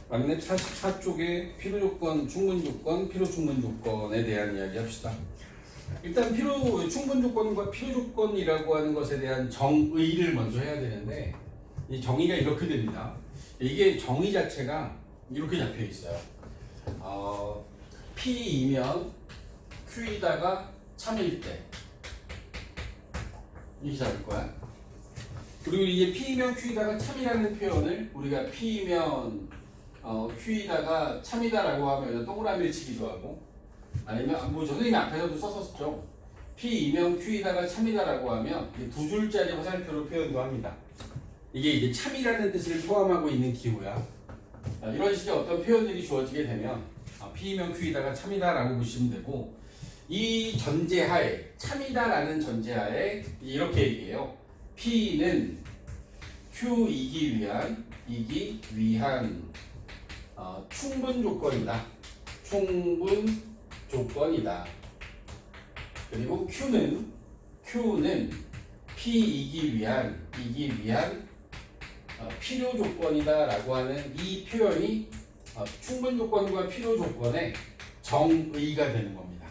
만렙 44쪽의 필요조건, 충분조건, 필요충분조건에 대한 이야기 합시다. 일단 충분조건과 필요조건이라고 하는 것에 대한 정의를 먼저 해야 되는데, 이 정의가 이렇게 됩니다. 이게 정의 자체가 이렇게 잡혀 있어요. P이면 Q이다가 참일 때 이렇게 잡을 거야. 그리고 이게 P이면 Q이다가 참이라는 표현을 우리가 P이면 Q이다가 참이다라고 하면 동그라미를 치기도 하고, 아니면 뭐 선생님이 앞에서도 썼었죠. P이면 Q이다가 참이다라고 하면 두 줄짜리 화살표로 표현도 합니다. 이게 이제 참이라는 뜻을 포함하고 있는 기호야. 이런 식의 어떤 표현들이 주어지게 되면 P이면 Q이다가 참이다라고 보시면 되고, 이 전제하에, 참이다라는 전제하에 이렇게 얘기해요. P는 Q이기 위한 충분 조건이다. 충분 조건이다. 그리고 Q는 P이기 위한 필요 조건이다라고 하는 이 표현이 충분 조건과 필요 조건의 정의가 되는 겁니다.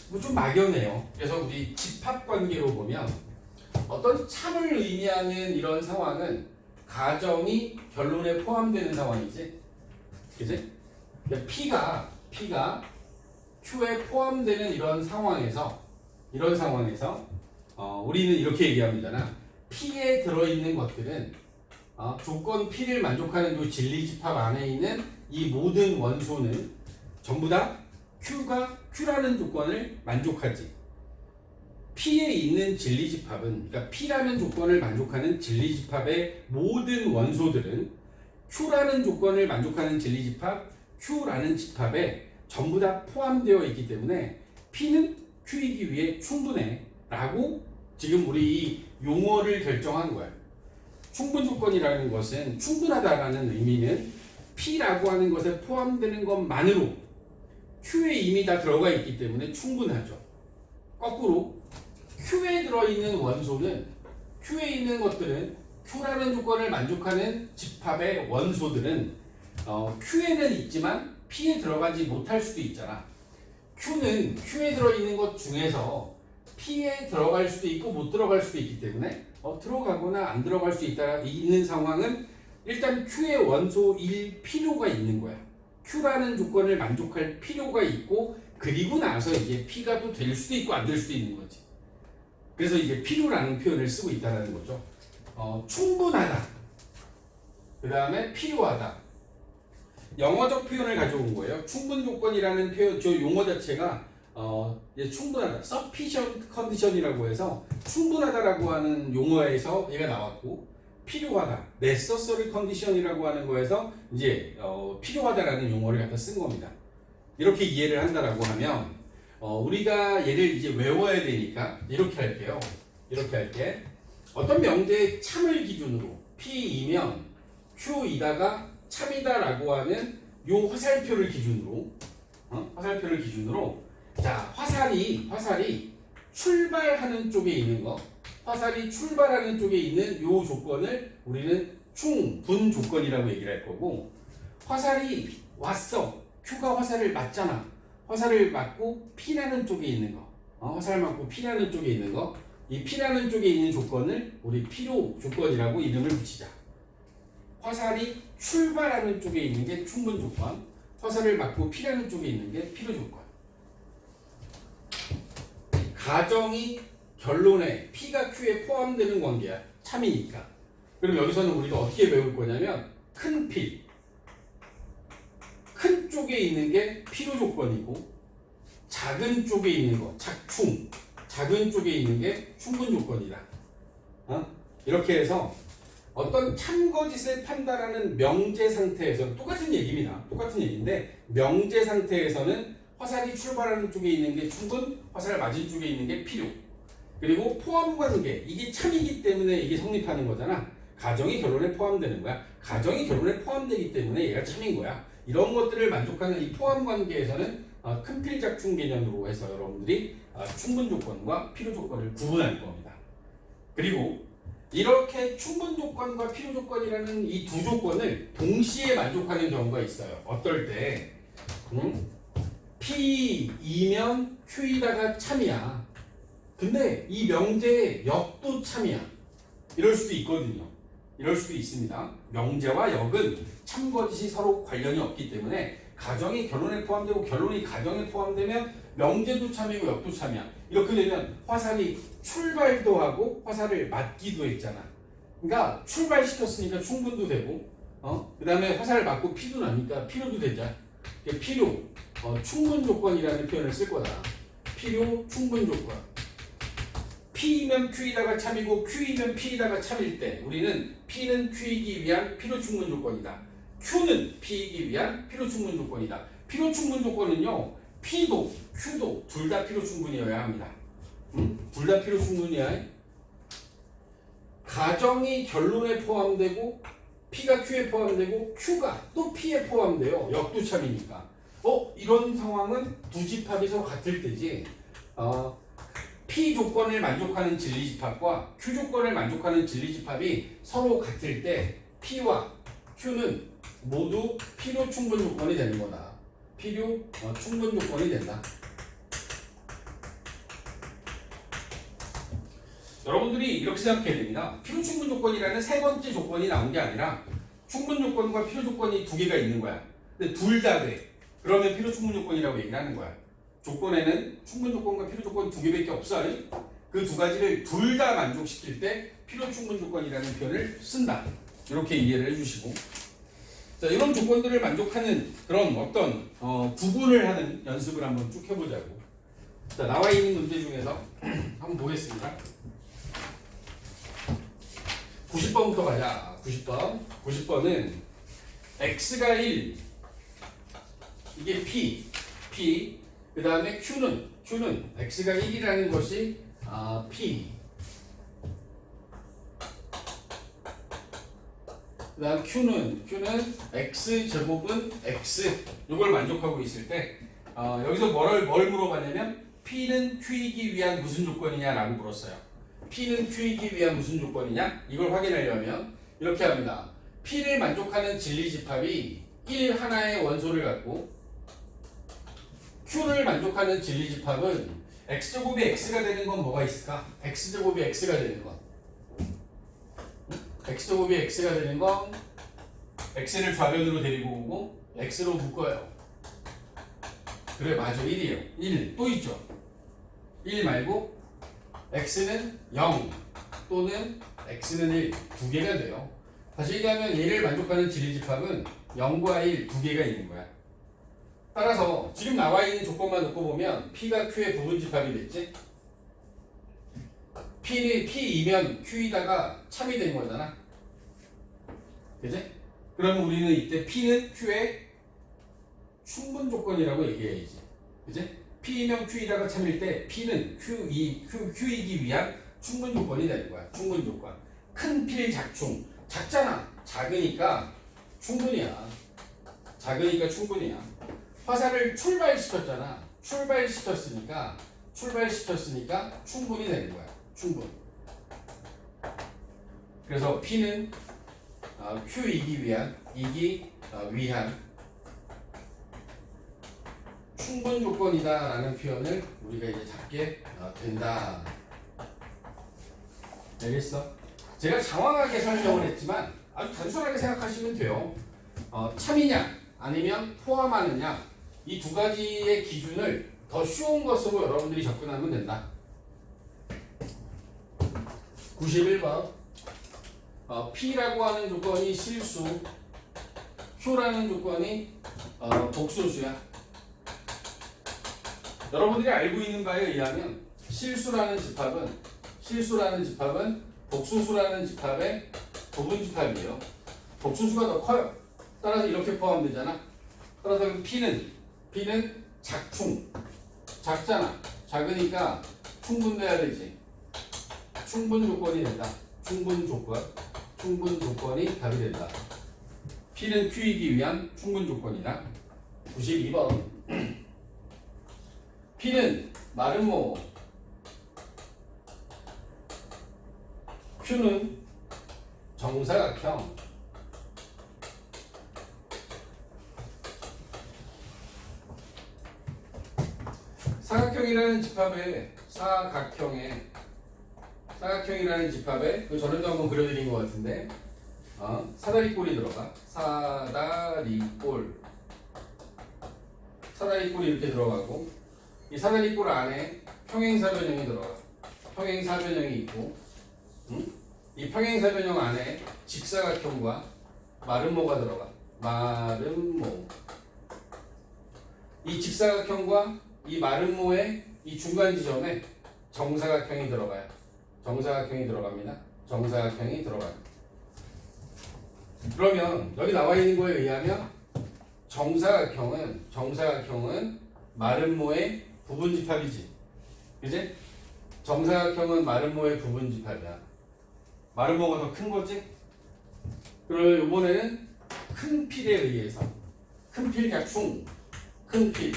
뭐 좀 막연해요. 그래서 우리 집합 관계로 보면 어떤 참을 의미하는 이런 상황은 가정이 결론에 포함되는 상황이지, 그지? P가 Q에 포함되는 이런 상황에서 우리는 이렇게 얘기합니다나, P에 들어있는 것들은 조건 P를 만족하는 이 진리집합 안에 있는 이 모든 원소는 전부 다 Q라는 조건을 만족하지. P에 있는 진리집합은, 그러니까 P라는 조건을 만족하는 진리집합의 모든 원소들은 Q라는 조건을 만족하는 진리집합, Q라는 집합에 전부 다 포함되어 있기 때문에 P는 Q이기 위해 충분해 라고 지금 우리 이 용어를 결정한 거야. 충분 조건이라는 것은, 충분하다라는 의미는 P라고 하는 것에 포함되는 것만으로 Q에 이미 다 들어가 있기 때문에 충분하죠. 거꾸로 Q에 들어있는 원소는, Q에 있는 것들은, Q라는 조건을 만족하는 집합의 원소들은 Q에는 있지만 P에 들어가지 못할 수도 있잖아. Q는 Q에 들어있는 것 중에서 P에 들어갈 수도 있고 못 들어갈 수도 있기 때문에 들어가거나 안 들어갈 수 있는 상황은 일단 Q의 원소일 필요가 있는 거야. Q라는 조건을 만족할 필요가 있고, 그리고 나서 이제 P가 또 될 수도 있고 안 될 수도 있는 거지. 그래서 이제 필요라는 표현을 쓰고 있다는 거죠. 충분하다, 그 다음에 필요하다. 영어적 표현을 가져온 거예요. 충분 조건이라는 표현, 저 용어 자체가 충분하다, sufficient condition이라고 해서 충분하다라고 하는 용어에서 얘가 나왔고, 필요하다, necessary condition이라고 하는 거에서 이제 필요하다라는 용어를 갖다 쓴 겁니다. 이렇게 이해를 한다라고 하면 우리가 얘를 이제 외워야 되니까 이렇게 할게요. 이렇게 할게. 어떤 명제의 참을 기준으로 P이면 Q이다가 참이다라고 하는 요 화살표를 기준으로 자, 화살이 출발하는 쪽에 있는 거, 화살이 출발하는 쪽에 있는 요 조건을 우리는 충분 조건이라고 얘기를 할 거고, 화살이 왔어, Q가 화살을 맞잖아. 화살을 맞고 P라는 쪽에 있는 거, 화살 맞고 P라는 쪽에 있는 거, 이 P라는 쪽에 있는 조건을 우리 필요 조건이라고 이름을 붙이자. 화살이 출발하는 쪽에 있는 게 충분 조건, 화살을 맞고 P라는 쪽에 있는 게 필요 조건. 가정이 결론에 P가 Q에 포함되는 관계야. 참이니까. 그럼 여기서는 우리가 어떻게 배울 거냐면, 큰 P, 큰 쪽에 있는 게 필요 조건이고, 작은 쪽에 있는 거, 작은 쪽에 있는 게 충분 조건이다. 이렇게 해서 어떤 참거짓을 판단하는 명제 상태에서 똑같은 얘기입니다. 똑같은 얘기인데, 명제 상태에서는 화살이 출발하는 쪽에 있는 게 충분, 화살 맞은 쪽에 있는 게 필요. 그리고 포함 관계, 이게 참이기 때문에 이게 성립하는 거잖아. 가정이 결론에 포함되는 거야. 가정이 결론에 포함되기 때문에 얘가 참인 거야. 이런 것들을 만족하는 이 포함 관계에서는 큰 필작충 개념으로 해서 여러분들이 충분 조건과 필요 조건을 구분할 겁니다. 그리고 이렇게 충분 조건과 필요 조건이라는 이 두 조건을 동시에 만족하는 경우가 있어요. 어떨 때 P이면 Q이다가 참이야. 근데 이 명제의 역도 참이야. 이럴 수도 있거든요. 이럴 수도 있습니다. 명제와 역은 참거짓이 서로 관련이 없기 때문에 가정이 결론에 포함되고 결론이 가정에 포함되면 명제도 참이고 역도 참이야. 이렇게 되면 화살이 출발도 하고 화살을 맞기도 했잖아. 그러니까 출발시켰으니까 충분도 되고 그 다음에 화살을 맞고 피도 나니까 필요도 되자. 필요, 충분 조건이라는 표현을 쓸 거다. 필요, 충분 조건. P이면 Q이다가 참이고 Q이면 P이다가 참일 때 우리는 P는 Q이기 위한 필요 충분 조건이다. Q는 P이기 위한 필요 충분 조건이다. 필요 충분 조건은요. P도 Q도 둘 다 필요 충분이어야 합니다. 둘 다 필요 충분이야. 가정이 결론에 포함되고 P가 Q에 포함되고 Q가 또 P에 포함돼요. 역도 참이니까. 이런 상황은 두 집합이 서로 같을 때지. P 조건을 만족하는 진리집합과 Q 조건을 만족하는 진리집합이 서로 같을 때 P와 Q는 모두 필요 충분 조건이 되는 거다. 필요 충분 조건이 된다. 여러분들이 이렇게 생각해야 됩니다. 필요 충분 조건이라는 세 번째 조건이 나온 게 아니라 충분 조건과 필요 조건이 두 개가 있는 거야. 근데 둘 다 돼. 그러면 필요 충분 조건이라고 얘기를 하는 거야. 조건에는 충분 조건과 필요 조건이 두 개밖에 없어. 그 두 가지를 둘 다 만족시킬 때 필요 충분 조건이라는 표현을 쓴다. 이렇게 이해를 해주시고, 자, 이런 조건들을 만족하는 그런 어떤 구분을 하는 연습을 한번 쭉 해보자고. 자, 나와 있는 문제 중에서 한번 보겠습니다. 90번부터 가자. 90번. 90번은 x가 1, 이게 p, 그 다음에 q는 x가 1이라는 것이 p, 그 다음 q는 x 제곱은 x, 이걸 만족하고 있을 때 여기서 뭘 물어봤냐면 p는 q이기 위한 무슨 조건이냐 라고 물었어요. p는 q이기 위한 무슨 조건이냐? 이걸 확인하려면 이렇게 합니다. p를 만족하는 진리집합이 1 하나의 원소를 갖고 q를 만족하는 진리집합은 x제곱이 x가 되는 건 뭐가 있을까? x제곱이 x가 되는 건 x제곱이 x가 되는 건 x를 좌변으로 데리고 오고 x로 묶어요. 그래, 맞아. 1이에요. 1 또 있죠. 1 말고 x는 0 또는 x는 1 두 개가 돼요. 다시 얘기하면 얘를 만족하는 진리집합은 0과 1 두 개가 있는 거야. 따라서 지금 나와 있는 조건만 놓고 보면 P가 Q의 부분집합이 됐지? P이면 Q이다가 참이 된 거잖아. 그지? 그러면 우리는 이때 P는 Q의 충분 조건이라고 얘기해야지. 그지? P이면 Q이다가 참일 때 P는 Q이기 위한 충분 조건이 되는 거야. 충분 조건. 큰 필 작충. 작잖아. 작으니까 충분이야. 작으니까 충분이야. 화살을 출발시켰잖아. 출발시켰으니까 충분이 되는 거야. 충분. 그래서 P는 Q이기 위한 충분 조건이다 라는 표현을 우리가 이제 잡게 된다. 알겠어? 제가 장황하게 설명을 했지만 아주 단순하게 생각하시면 돼요. 참이냐 아니면 포함하느냐, 이 두 가지의 기준을 더 쉬운 것으로 여러분들이 접근하면 된다. 91번. P라고 하는 조건이 실수, Q라는 조건이 복소수야. 여러분들이 알고 있는 바에 의하면 실수라는 집합은 복소수라는 집합의 부분집합이에요. 복소수가 더 커요. 따라서 이렇게 포함되잖아. 따라서 P는 작충, 작잖아. 작으니까 충분돼야 되지. 충분 조건이 된다. 충분 조건이 답이 된다. P는 Q이기 위한 충분 조건이다. 92번. P는 마름모, Q는 정사각형. 사각형이라는 집합에 사각형이라는 집합에 그 전에도 한번 그려드린 것 같은데 사다리꼴이 들어가. 사다리꼴이 이렇게 들어가고 이 사다리꼴 안에 평행사변형이 들어가. 평행사변형이 있고 이 평행사변형 안에 직사각형과 마름모가 들어가. 마름모. 이 직사각형과 이 마름모의 이 중간 지점에 정사각형이 들어가요. 정사각형이 들어갑니다. 정사각형이 들어가요. 그러면 여기 나와 있는 거에 의하면 정사각형은 마름모의 부분집합이지. 그지? 정사각형은 마름모의 부분집합이야. 마름모가 더 큰 거지? 그럼 이번에는 큰 필에 의해서 큰 필각충, 큰 필.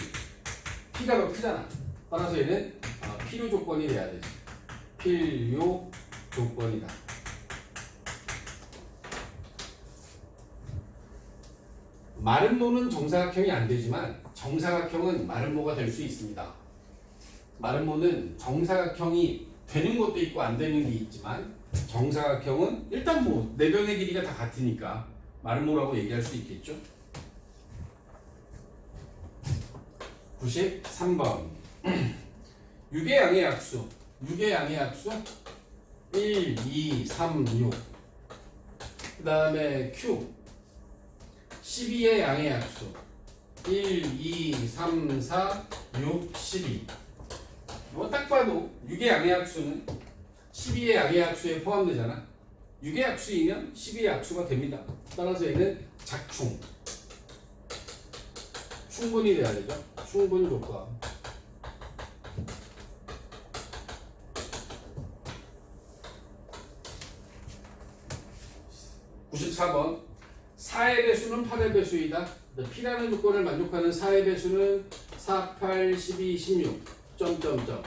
P가 더 크잖아. 따라서 얘는 필요 조건이 돼야 되지. 필요 조건이다. 마름모는 정사각형이 안 되지만 정사각형은 마름모가 될 수 있습니다. 마름모는 정사각형이 되는 것도 있고 안 되는 게 있지만 정사각형은 일단 뭐 내변의 길이가 다 같으니까 마름모라고 얘기할 수 있겠죠. 93번 6의 양의 약수 1, 2, 3, 6 그 다음에 Q 12의 양의 약수 1, 2, 3, 4, 6, 12 뭐 딱 봐도 6의 양의 약수는 12의 양의 약수에 포함되잖아. 6의 약수이면 12의 약수가 됩니다. 따라서 얘는 작충 충분히 돼야 되죠. 충분 조건. 94번 4의 배수는 8의 배수이다. P라는 조건을 만족하는 4의 배수는 4, 8, 12, 16 점점점.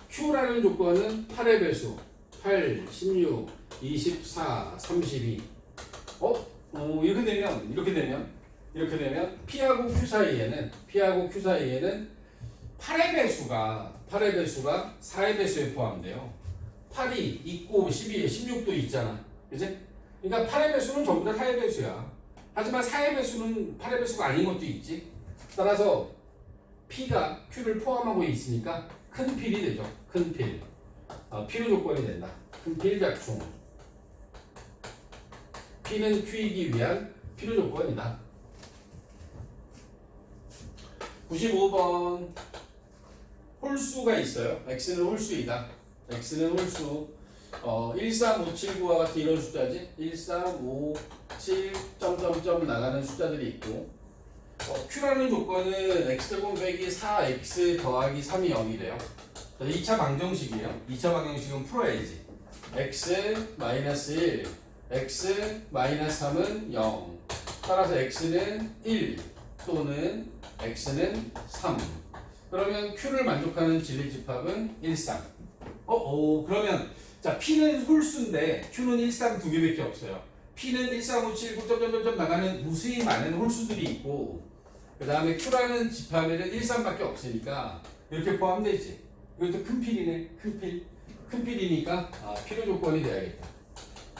Q라는 조건은 8의 배수 8, 16, 24, 32 이렇게 되면 P하고 Q 사이에는 8의 배수가 4의 배수에 포함돼요. 8이 있고 12에 16도 있잖아. 그치? 그러니까 8의 배수는 전부 다 4의 배수야. 하지만 4의 배수는 8의 배수가 아닌 것도 있지. 따라서 P가 Q를 포함하고 있으니까 큰 필이 되죠. 큰 필. 필요 조건이 된다. 큰 필 작충. P는 Q이기 위한 필요 조건이다. 95번 홀수가 있어요. X는 홀수이다. X는 홀수 1, 3, 5, 7, 9와 같은 이런 숫자지. 1, 3, 5, 7, 점점점 나가는 숫자들이 있고 Q라는 조건은 X제곱 빼기 4X 더하기 3이 0이래요. 2차 방정식이에요. 2차 방정식은 풀어야지. X 마이너스 1, X 마이너스 3은 0. 따라서 X는 1 또는 X는 3. 그러면 Q를 만족하는 진리집합은 1, 3. 그러면 자 P는 홀수인데 Q는 1, 3 두 개밖에 없어요. P는 1, 3, 5, 7, 9 점점점 나가는 무수히 많은 홀수들이 있고 그 다음에 Q라는 집합에는 1, 3밖에 없으니까 이렇게 포함되지. 이것도 큰 필이네. 큰 필이니까 필요 조건이 돼야겠다.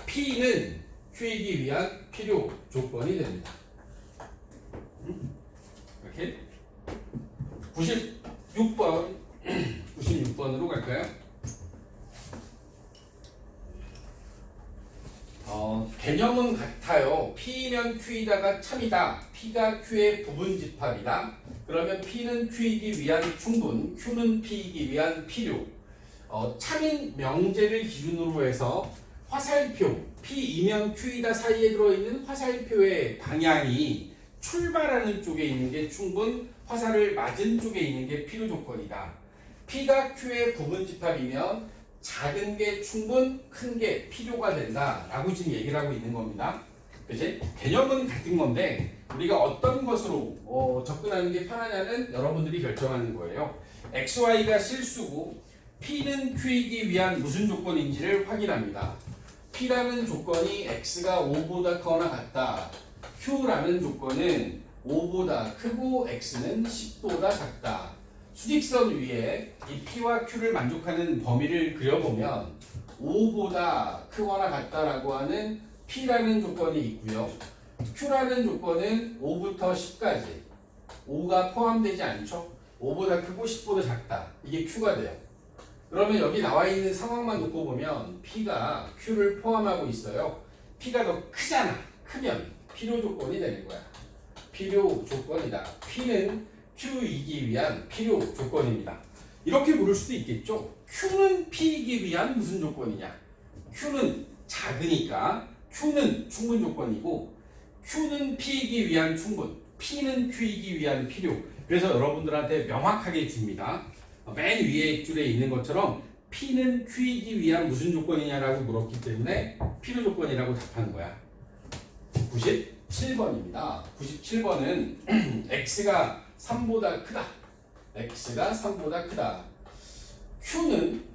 P는 Q이기 위한 필요 조건이 됩니다. 이렇게 96번으로 갈까요? 개념은 같아요. P면 Q이다가 참이다. P가 Q의 부분집합이다. 그러면 P는 Q이기 위한 충분, Q는 P이기 위한 필요. 참인 명제를 기준으로 해서 화살표, P이면 Q이다 사이에 들어있는 화살표의 방향이 출발하는 쪽에 있는 게 충분, 화살을 맞은 쪽에 있는 게 필요 조건이다. P가 Q의 부분집합이면 작은 게 충분, 큰 게 필요가 된다라고 지금 얘기를 하고 있는 겁니다. 그치? 개념은 같은 건데 우리가 어떤 것으로 접근하는 게 편하냐는 여러분들이 결정하는 거예요. XY가 실수고 P는 Q이기 위한 무슨 조건인지를 확인합니다. P라는 조건이 X가 5보다 크거나 같다. Q라는 조건은 5보다 크고 X는 10보다 작다. 수직선 위에 이 P와 Q를 만족하는 범위를 그려보면 5보다 크거나 같다라고 하는 P라는 조건이 있고요. Q라는 조건은 5부터 10까지 5가 포함되지 않죠. 5보다 크고 10보다 작다. 이게 Q가 돼요. 그러면 여기 나와 있는 상황만 놓고 보면 P가 Q를 포함하고 있어요. P가 더 크잖아. 크면 필요 조건이 되는 거야. 필요 조건이다. P는 Q이기 위한 필요 조건입니다. 이렇게 물을 수도 있겠죠. Q는 P이기 위한 무슨 조건이냐? Q는 작으니까 Q는 충분 조건이고 Q는 P이기 위한 충분, P는 Q이기 위한 필요. 그래서 여러분들한테 명확하게 줍니다. 맨 위에 줄에 있는 것처럼 P는 Q이기 위한 무슨 조건이냐라고 물었기 때문에 필요 조건이라고 답하는 거야. 97번입니다. 97번은 X가 3보다 크다. X가 3보다 크다. Q는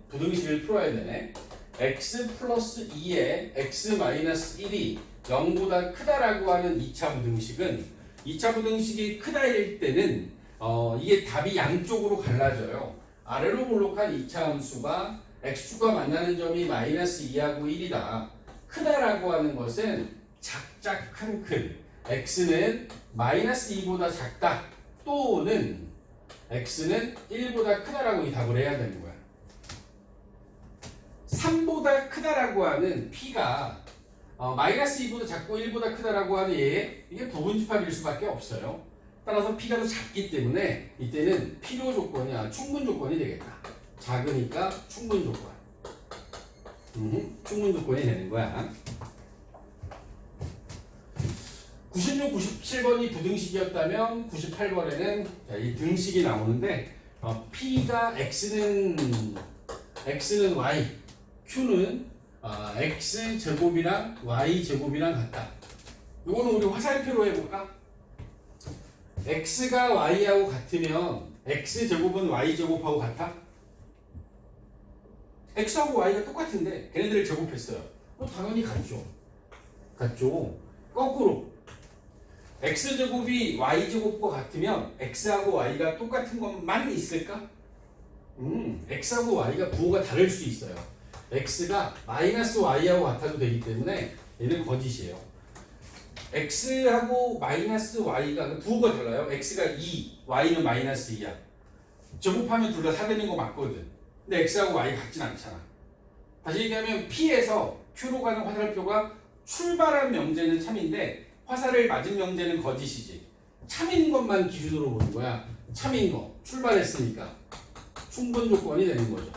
부등식을 풀어야 되네. X 플러스 2에 X 마이너스 1이 0보다 크다라고 하는 2차 부등식은 2차 부등식이 크다일 때는 이게 답이 양쪽으로 갈라져요. 아래로 볼록한 2차 함수가 x축과 만나는 점이 마이너스 2하고 1이다. 크다라고 하는 것은 작작 큰 x는 마이너스 2보다 작다 또는 x는 1보다 크다라고 이 답을 해야 되는 거야. 3보다 크다라고 하는 p가 마이너스 2보다 작고 1보다 크다라고 하는 이게 부분집합일 수밖에 없어요. 따라서 p가 더 작기 때문에 이때는 필요 조건이 충분 조건이 되겠다. 작으니까 충분 조건. 충분 조건이 되는 거야. 96, 97번이 부등식이었다면 98번에는 이 등식이 나오는데 p가 x는 y, q는 x 제곱이랑 y 제곱이랑 같다. 이거는 우리 화살표로 해볼까? x가 y하고 같으면 x 제곱은 y 제곱하고 같아? x하고 y가 똑같은데 걔네들을 제곱했어요. 당연히 같죠. 거꾸로 x 제곱이 y 제곱과 같으면 x하고 y가 똑같은 것만 있을까? x하고 y가 부호가 다를 수 있어요. x가 마이너스 y하고 같아도 되기 때문에 얘는 거짓이에요. x하고 마이너스 y가 부호가 달라요. x가 2, y는 마이너스 2야. 제곱하면 둘 다 4 되는 거 맞거든. 근데 x하고 y 같진 않잖아. 다시 얘기하면 p에서 q로 가는 화살표가 출발한 명제는 참인데 화살을 맞은 명제는 거짓이지. 참인 것만 기준으로 보는 거야. 참인 거. 출발했으니까. 충분 조건이 되는 거죠.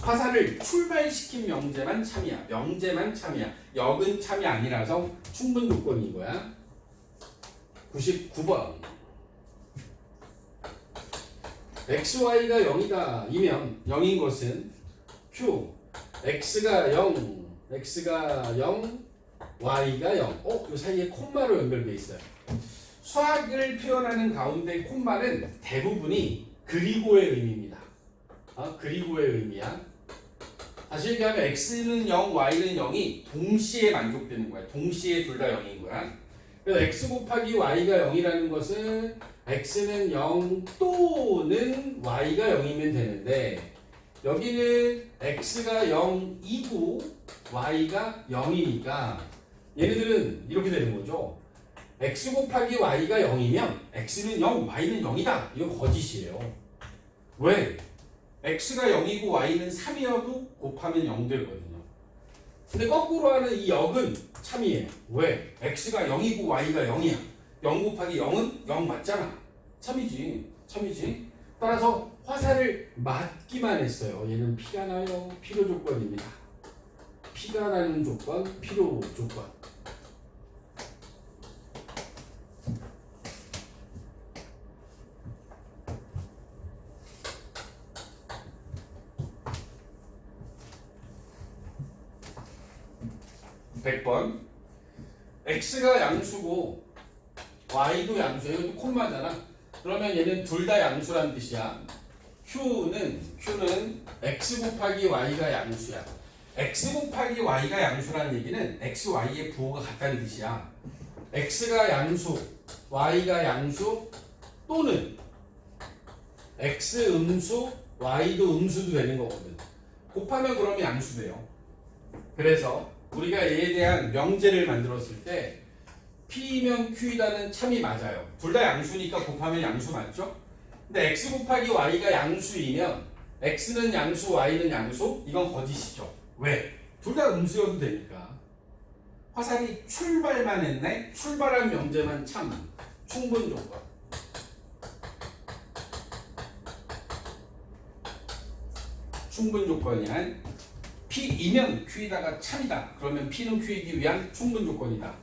화살을 출발시킨 명제만 참이야. 명제만 참이야. 역은 참이 아니라서 충분 조건인 거야. 99번. xy가 0이다. 이면 0인 것은 q, x가 0, y가 0. 이 사이에 콤마로 연결되어 있어요. 수학을 표현하는 가운데 콤마는 대부분이 그리고의 의미입니다. 그리고의 의미야. 다시 얘기하면 x는 0, y는 0이 동시에 만족되는 거야. 동시에 둘 다 0인 거야. 그래서 x 곱하기 y가 0이라는 것은 x는 0 또는 y가 0이면 되는데 여기는 x가 0이고 y가 0이니까 얘네들은 이렇게 되는 거죠. x 곱하기 y가 0이면 x는 0, y는 0이다. 이건 거짓이에요. 왜? x가 0이고 y는 3이어도 곱하면 0 되거든요. 근데 거꾸로 하는 이 역은 참이에요. 왜? x가 0이고 y가 0이야. 0 곱하기 0은 0 맞잖아. 참이지. 따라서 화살을 맞기만 했어요. 얘는 P가 나요. 필요 조건입니다. P가 나는 조건, 필요 조건. (100번) x가 양수고 y도 양수예요. 이것도 콤마잖아. 그러면 얘는 둘 다 양수란 뜻이야. Q는 x 곱하기 y가 양수야. x 곱하기 y가 양수라는 얘기는 x, y의 부호가 같다는 뜻이야. x가 양수, y가 양수 또는 x 음수, y도 음수도 되는 거거든. 곱하면 그러면 양수돼요. 그래서 우리가 얘에 대한 명제를 만들었을 때 P이면 Q이다는 참이 맞아요. 둘 다 양수니까 곱하면 양수 맞죠? 근데 x 곱하기 y가 양수이면 x는 양수, y는 양수? 이건 거짓이죠. 왜? 둘 다 음수여도 되니까. 화살이 출발만 했네? 출발한 명제만 참. 충분 조건. 충분 조건이 한 P이면 Q이다가 참이다. 그러면 P는 Q이기 위한 충분 조건이다.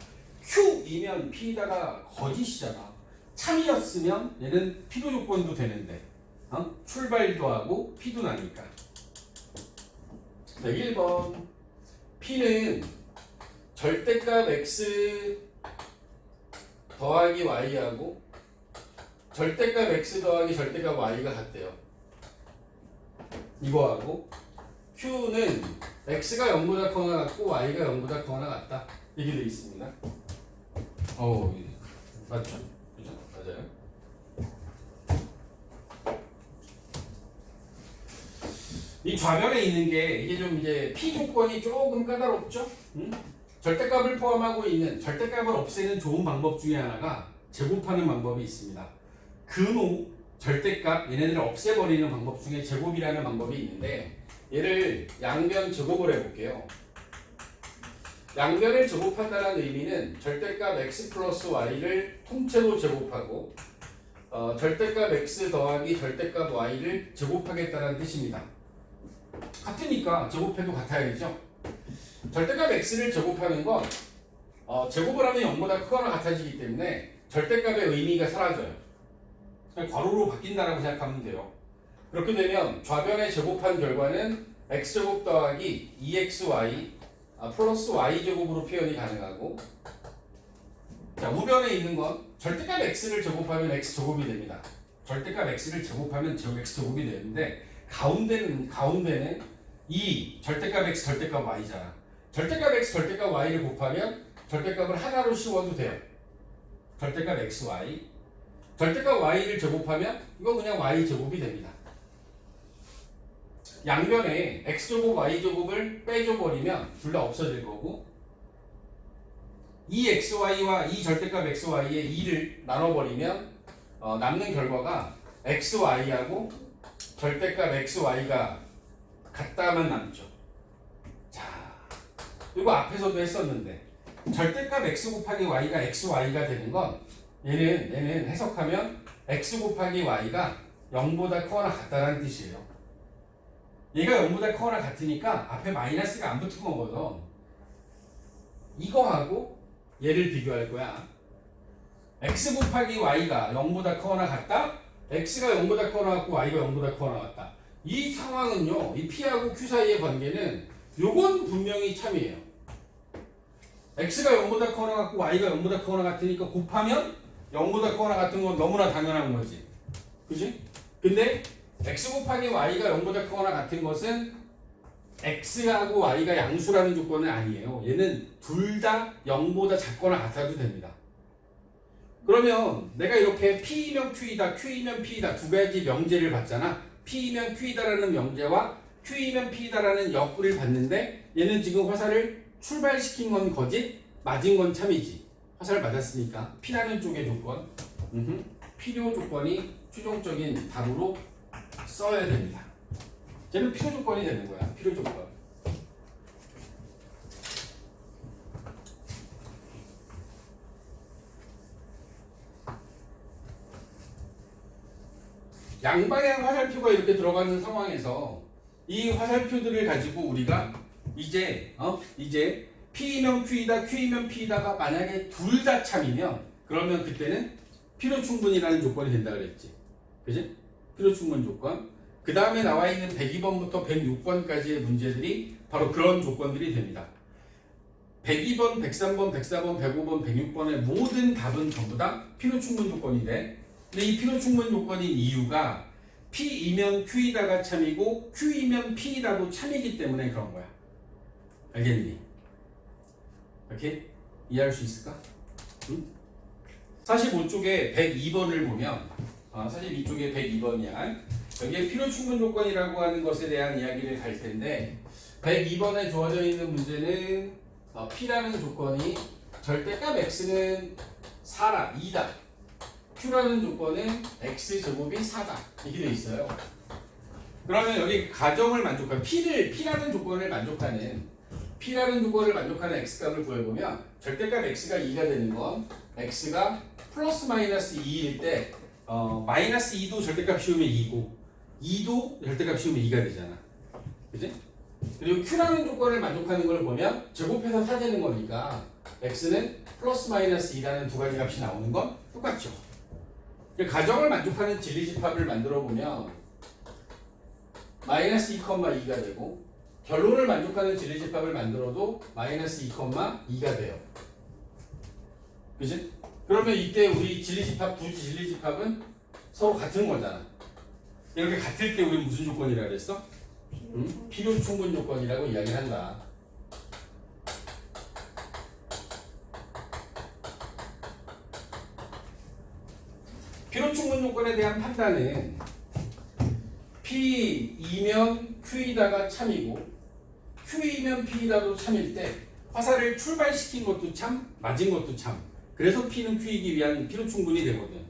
Q이면 P이다가 거짓이잖아. 참이었으면 얘는 필요 조건도 되는데 출발도 하고 P도 나니까. 1번 P는 절대값 X 더하기 Y하고 절대값 X 더하기 절대값 Y가 같대요. 이거하고 Q는 X가 0보다 커나 같고 Y가 0보다 커나 같다. 이게 되어 있습니다. 맞죠? 그죠? 맞아요. 이 좌변에 있는 게 이게 좀 이제 P 조건이 조금 까다롭죠? 절대값을 포함하고 있는 절대값을 없애는 좋은 방법 중에 하나가 제곱하는 방법이 있습니다. 근호, 절대값 얘네들을 없애버리는 방법 중에 제곱이라는 방법이 있는데 얘를 양변 제곱을 해볼게요. 양변을 제곱한다는 의미는 절대값 x 플러스 y를 통째로 제곱하고 절대값 x 더하기 절대값 y를 제곱하겠다는 뜻입니다. 같으니까 제곱해도 같아야죠. 절대값 x를 제곱하는 건 제곱을 하면 0보다 크거나 같아지기 때문에 절대값의 의미가 사라져요. 그냥 괄호로 바뀐다라고 생각하면 돼요. 그렇게 되면 좌변에 제곱한 결과는 x제곱 더하기 2xy 플러스 y제곱으로 표현이 가능하고, 자 우변에 있는 건 절대값 x를 제곱하면 x제곱이 됩니다. 절대값 x를 제곱하면 x제곱이 되는데 가운데는 이 절대값 x 절대값 y잖아. 절대값 x 절대값 y를 곱하면 절대값을 하나로 씌워도 돼요. 절대값 x y 절대값 y를 제곱하면 이건 그냥 y제곱이 됩니다. 양변에 x제곱 y제곱을 빼줘버리면 둘 다 없어질 거고, 이 xy와 이 절대값 xy의 2를 나눠버리면 남는 결과가 xy하고 절대값 xy가 같다만 남죠. 자, 이거 앞에서도 했었는데 절대값 x 곱하기 y가 xy가 되는 건 얘는 해석하면 x 곱하기 y가 0보다 크거나 같다는 뜻이에요. 얘가 0보다 크거나 같으니까 앞에 마이너스가 안 붙은 거거든. 이거하고 얘를 비교할 거야. x 곱하기 y가 0보다 크거나 같다. x가 0보다 크거나 같고 y가 0보다 크거나 같다. 이 상황은요, 이 P하고 Q 사이의 관계는 요건 분명히 참이에요. x가 0보다 크거나 같고 y가 0보다 크거나 같으니까 곱하면 0보다 크거나 같은 건 너무나 당연한 거지. 그지? 근데 x 곱하기 y가 0보다 크거나 같은 것은 x하고 y가 양수라는 조건은 아니에요. 얘는 둘 다 0보다 작거나 같아도 됩니다. 그러면 내가 이렇게 P이면 Q이다, Q이면 P이다 두 가지 명제를 봤잖아. P이면 Q이다라는 명제와 Q이면 P이다라는 역을 봤는데 얘는 지금 화살을 출발시킨 건 거짓, 맞은 건 참이지. 화살을 맞았으니까 P라는 쪽의 조건, 필요 조건이 최종적인 답으로 써야 됩니다. 얘는 필요 조건이 되는 거야. 필요 조건. 양방향 화살표가 이렇게 들어가는 상황에서 이 화살표들을 가지고 우리가 이제 P이면 Q이다, Q이면 P이다가 만약에 둘 다 참이면 그러면 그때는 필요 충분이라는 조건이 된다 그랬지. 그지? 필요 충분 조건. 그 다음에 나와 있는 102번부터 106번까지의 문제들이 바로 그런 조건들이 됩니다. 102번, 103번, 104번, 105번, 106번의 모든 답은 전부 다 필요 충분 조건인데, 근데 이 필요 충분 조건인 이유가 P이면 Q이다가 참이고 Q이면 P이다도 참이기 때문에 그런 거야. 알겠니? 오케이? 이해할 수 있을까? 응? 45쪽에 102번을 보면 42쪽에 102번이야. 여기에 필요 충분 조건이라고 하는 것에 대한 이야기를 갈 텐데 102번에 주어져 있는 문제는 P라는 조건이 절대값 X는 4라, 2다. Q라는 조건은 X제곱이 4다. 이렇게 돼 있어요. 그러면 여기 가정을 만족한 P라는 조건을 만족하는 X값을 구해보면 절대값 X가 2가 되는 건 X가 플러스 마이너스 2일 때 마이너스 2도 절대값 씌우면 2고 2도 절대값 씌우면 2가 되잖아. 그치? 그리고 Q라는 조건을 만족하는 걸 보면 제곱해서 4 되는 거니까 X는 플러스 마이너스 2라는 두 가지 값이 나오는 건 똑같죠. 가정을 만족하는 진리집합을 만들어 보면 마이너스 2,2가 되고 결론을 만족하는 진리집합을 만들어도 마이너스 2,2가 돼요. 그치? 그러면 이때 우리 진리집합, 두 진리집합은 서로 같은 거잖아. 이렇게 같을 때 우리 무슨 조건이라 그랬어? 필요 충분 조건이라고 이야기를 한다. 필요 충분 조건에 대한 판단은 P이면 Q이다가 참이고 Q이면 P이다도 참일 때 화살을 출발시킨 것도 참, 맞은 것도 참. 그래서 P는 Q이기 위한 필요 충분이 되거든.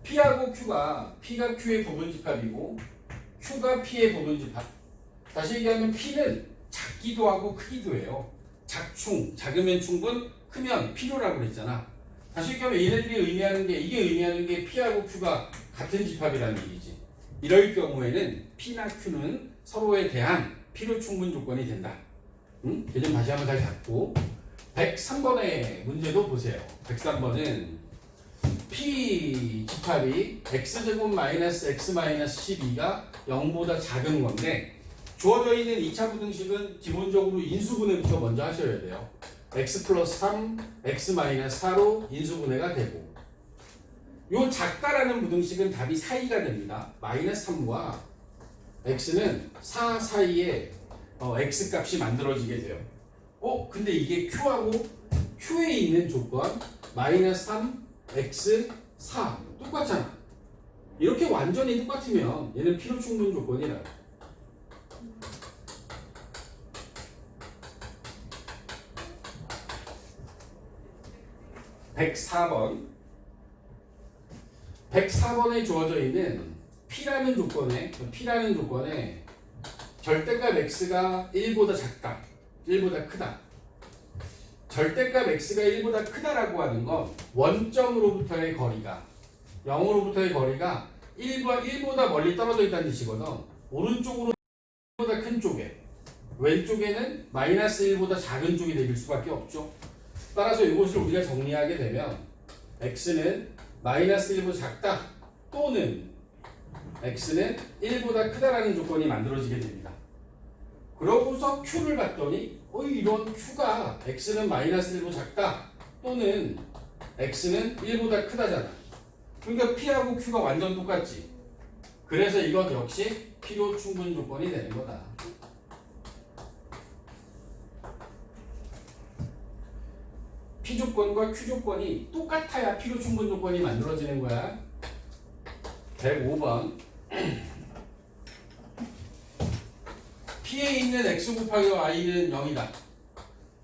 P하고 Q가 Q의 부분집합이고 Q가 P의 부분집합. 다시 얘기하면 P는 작기도 하고 크기도 해요. 작으면 충분, 크면 필요라고 그랬잖아. 다시 얘기하면 얘네들이 의미하는 게 P하고 Q가 같은 집합이라는 얘기지. 이럴 경우에는 P나 Q는 서로에 대한 필요 충분 조건이 된다. 개념 다시 한번 잘 잡고 103번의 문제도 보세요. 103번은 P 집합이 X제곱 마이너스 X 마이너스 12가 0보다 작은 건데 주어져 있는 2차 부등식은 기본적으로 인수분해부터 먼저 하셔야 돼요. X 플러스 3, X 마이너스 4로 인수분해가 되고 요 작다라는 부등식은 답이 4, 2가 됩니다. 마이너스 3과 X는 4 사이에 X 값이 만들어지게 돼요. 근데 이게 Q에 있는 조건 마이너스 3, X, 4 똑같잖아. 이렇게 완전히 똑같으면 얘는 필요 충분 조건이라. (104번) 에 주어져 있는 P라는 조건에 절대값 X가 1보다 작다, 1보다 크다. 절대값 X가 1보다 크다라고 하는 건 원점으로부터의 거리가 0으로부터의 거리가 1보다 멀리 떨어져 있다는 뜻이거든. 오른쪽으로 1보다 큰 쪽에 왼쪽에는 마이너스 1보다 작은 쪽이 될 수밖에 없죠. 따라서 이것을 우리가 정리하게 되면 X는 마이너스 1보다 작다 또는 X는 1보다 크다라는 조건이 만들어지게 됩니다. 그러고서 Q를 봤더니 이런 Q가 X는 마이너스 1보다 작다 또는 X는 1보다 크다잖아. 그러니까 P하고 Q가 완전 똑같지. 그래서 이것 역시 필요 충분 조건이 되는 거다. P 조건과 Q 조건이 똑같아야 필요 충분 조건이 만들어지는 거야. 105번 P에 있는 X 곱하기 Y는 0이다.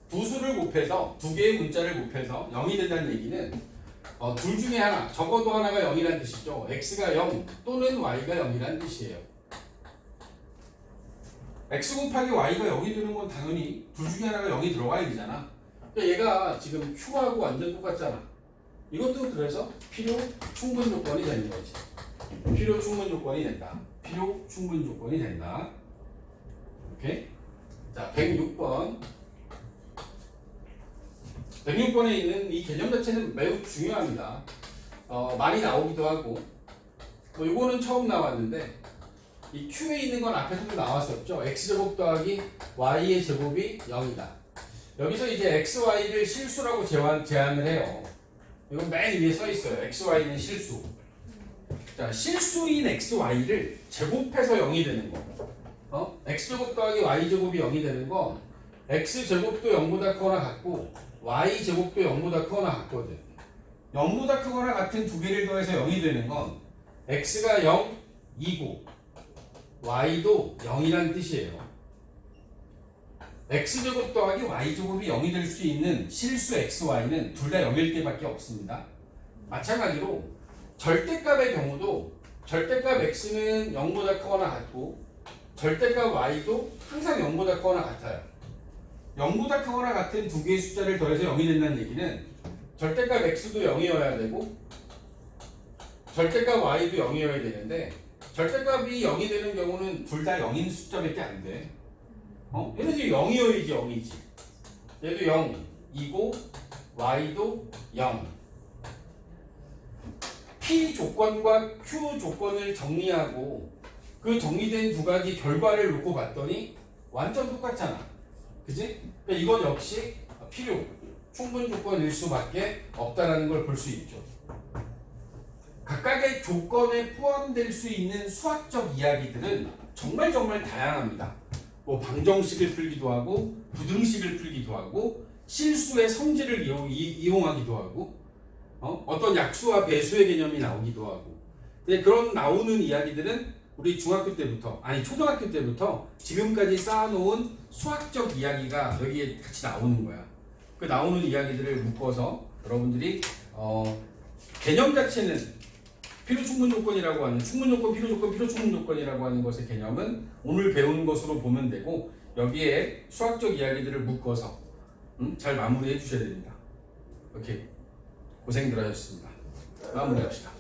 두 수를 곱해서 두 개의 문자를 곱해서 0이 된다는 얘기는 둘 중에 하나, 적어도 하나가 0이라는 뜻이죠. X가 0 또는 Y가 0이라는 뜻이에요. X 곱하기 Y가 0이 되는 건 당연히 둘 중에 하나가 0이 들어가야 되잖아. 그러니까 얘가 지금 Q하고 완전 똑같잖아. 이것도 그래서 필요 충분 조건이 되는 거지. 필요 충분 조건이 된다. 필요 충분 조건이 된다. 오케이? 자, 106번. 106번에 있는 이 개념 자체는 매우 중요합니다. 많이 나오기도 하고, 요거는 처음 나왔는데, 이 Q에 있는 건 앞에서도 나왔었죠. X제곱 더하기 Y의 제곱이 0이다. 여기서 이제 XY를 실수라고 제안을 해요. 이건 맨 위에 써 있어요. XY는 실수. 자, 실수인 xy를 제곱해서 0이 되는 거. x제곱 더하기 y제곱이 0이 되는 건 x제곱도 0보다 크거나 같고 y제곱도 0보다 크거나 같거든. 0보다 크거나 같은 두 개를 더해서 0이 되는 건 x가 0이고 y도 0이란 뜻이에요. x제곱 더하기 y제곱이 0이 될 수 있는 실수 xy는 둘 다 0일 때밖에 없습니다. 마찬가지로 절대값의 경우도 절대값 x는 0보다 크거나 같고 절대값 y도 항상 0보다 크거나 같아요. 0보다 크거나 같은 두 개의 숫자를 더해서 0이 된다는 얘기는 절대값 x도 0이어야 되고 절대값 y도 0이어야 되는데 절대값이 0이 되는 경우는 둘 다 0인 숫자밖에 안 돼. 얘네도 0이어야지 0이지. 얘도 0이고 y도 0. P 조건과 Q 조건을 정리하고 그 정리된 두 가지 결과를 놓고 봤더니 완전 똑같잖아. 그지? 그러니까 이건 역시 필요, 충분 조건일 수밖에 없다라는 걸 볼 수 있죠. 각각의 조건에 포함될 수 있는 수학적 이야기들은 정말 다양합니다. 뭐 방정식을 풀기도 하고 부등식을 풀기도 하고 실수의 성질을 이용하기도 하고 어떤 약수와 배수의 개념이 나오기도 하고. 근데 그런 나오는 이야기들은 우리 중학교 때부터 아니 초등학교 때부터 지금까지 쌓아놓은 수학적 이야기가 여기에 같이 나오는 거야. 그 나오는 이야기들을 묶어서 여러분들이 개념 자체는 필요충분조건이라고 하는 충분조건, 필요조건, 필요충분조건이라고 하는 것의 개념은 오늘 배운 것으로 보면 되고 여기에 수학적 이야기들을 묶어서 잘 마무리해 주셔야 됩니다. 오케이. 고생들 하셨습니다. 마무리합시다.